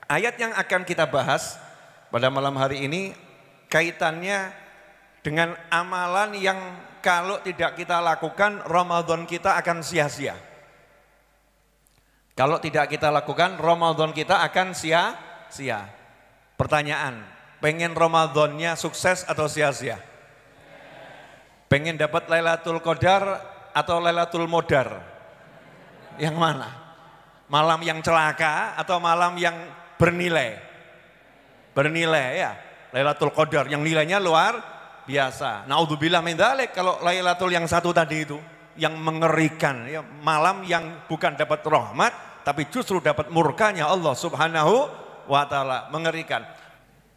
Ayat yang akan kita bahas pada malam hari ini kaitannya dengan amalan yang kalau tidak kita lakukan Ramadan kita akan sia-sia. Kalau tidak kita lakukan Ramadan kita akan sia-sia. Pertanyaan, pengen Ramadannya sukses atau sia-sia? Pengen dapat Lailatul Qadar atau Lailatul Modar? Yang mana? Malam yang celaka atau malam yang bernilai? Bernilai ya, Lailatul Qadar yang nilainya luar biasa. Naudzubillah min dzalik, kalau Lailatul yang satu tadi itu yang mengerikan ya, malam yang bukan dapat rahmat tapi justru dapat murkanya Allah Subhanahu wa taala, mengerikan.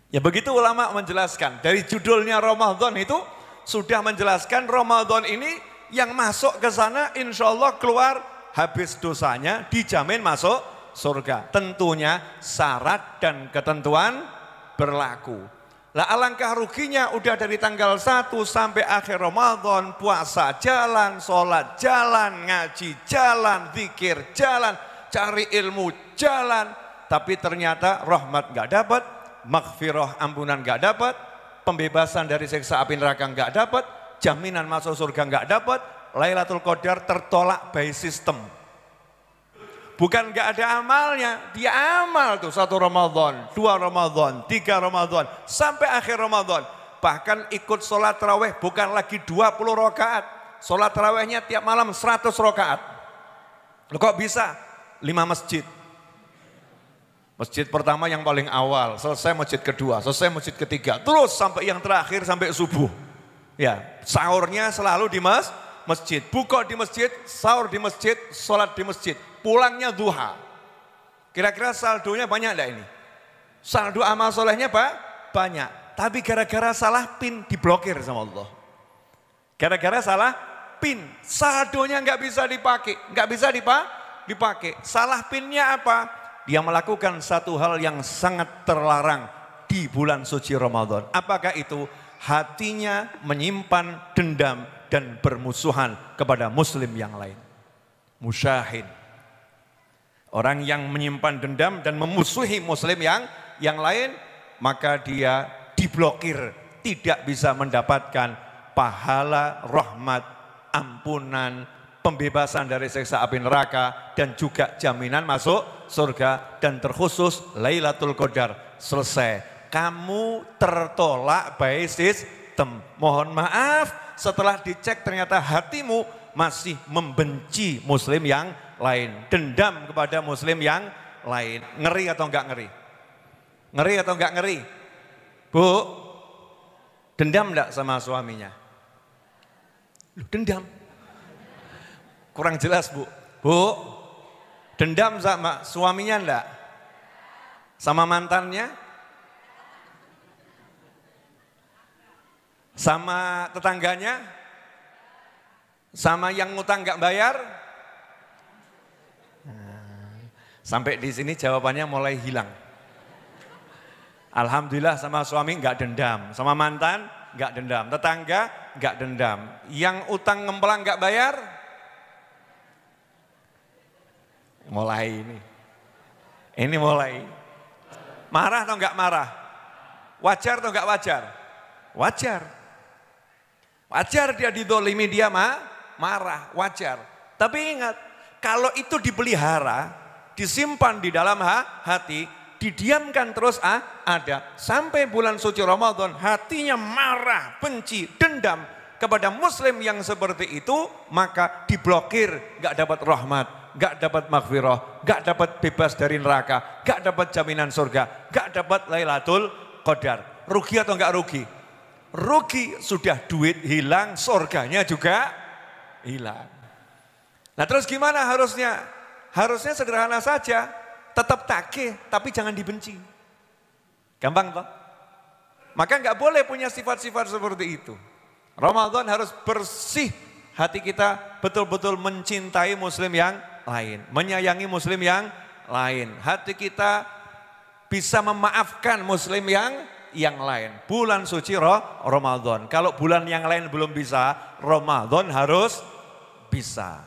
Ya begitu ulama menjelaskan, dari judulnya Ramadan itu sudah menjelaskan Ramadan ini yang masuk ke sana insya Allah keluar habis dosanya dijamin masuk surga. Tentunya syarat dan ketentuan berlaku. Lah alangkah ruginya udah dari tanggal 1 sampai akhir Ramadan puasa jalan, sholat jalan, ngaji jalan, zikir jalan, cari ilmu jalan, tapi ternyata rahmat gak dapat, maghfirah ampunan gak dapat, pembebasan dari siksa api neraka gak dapat, jaminan masuk surga gak dapat, Lailatul Qadar tertolak by system. Bukan gak ada amalnya, dia amal tuh 1 Ramadan, 2 Ramadan, 3 Ramadan, sampai akhir Ramadan. Bahkan ikut sholat tarawih bukan lagi 20 rakaat, sholat tarawihnya tiap malam 100 rakaat. Loh kok bisa? 5 masjid. Masjid pertama yang paling awal, selesai masjid kedua, selesai masjid ketiga, terus sampai yang terakhir sampai subuh. Ya, sahurnya selalu di masjid, buka di masjid, sahur di masjid, sholat di masjid, pulangnya duha. Kira-kira saldonya banyak enggak ini? Saldo amal solehnya banyak, tapi gara-gara salah pin diblokir sama Allah. Gara-gara salah pin, saldonya nggak bisa dipakai, nggak bisa dipakai. Salah pinnya apa? Dia melakukan satu hal yang sangat terlarang di bulan suci Ramadan. Apakah itu? Hatinya menyimpan dendam dan bermusuhan kepada muslim yang lain. Musyahin. Orang yang menyimpan dendam dan memusuhi muslim yang lain, maka dia diblokir, tidak bisa mendapatkan pahala, rahmat, ampunan, pembebasan dari siksa api neraka, dan juga jaminan masuk surga, dan terkhusus Lailatul Qadar. Selesai. Kamu tertolak by system. Mohon maaf, setelah dicek ternyata hatimu masih membenci muslim yang lain. Dendam kepada muslim yang lain. Ngeri atau enggak ngeri? Ngeri atau enggak ngeri? Bu, dendam enggak sama suaminya? Dendam. Kurang jelas bu. Bu, dendam sama suaminya enggak? Sama mantannya? Sama tetangganya? Sama yang ngutang enggak bayar? Sampai di sini jawabannya mulai hilang. Alhamdulillah sama suami enggak dendam, sama mantan enggak dendam, tetangga enggak dendam. Yang utang ngemplang enggak bayar? Mulai ini. Ini mulai. Marah atau enggak marah? Wajar atau enggak wajar? Wajar. Wajar dia didolimi, dia marah, wajar. Tapi ingat, kalau itu dipelihara, disimpan di dalam hati, didiamkan terus ada. Sampai bulan suci Ramadan, hatinya marah, benci, dendam kepada muslim yang seperti itu, maka diblokir, gak dapat rahmat, gak dapat maghfirah, gak dapat bebas dari neraka, gak dapat jaminan surga, gak dapat Lailatul Qadar. Rugi atau enggak rugi? Rugi, sudah duit hilang, surganya juga hilang. Nah terus gimana harusnya? Harusnya sederhana saja, tetap tagih tapi jangan dibenci. Gampang toh? Maka enggak boleh punya sifat-sifat seperti itu. Ramadan harus bersih hati kita, betul-betul mencintai muslim yang lain, menyayangi muslim yang lain. Hati kita bisa memaafkan muslim yang lain. Bulan suci Ramadan. Kalau bulan yang lain belum bisa, Ramadan harus bisa.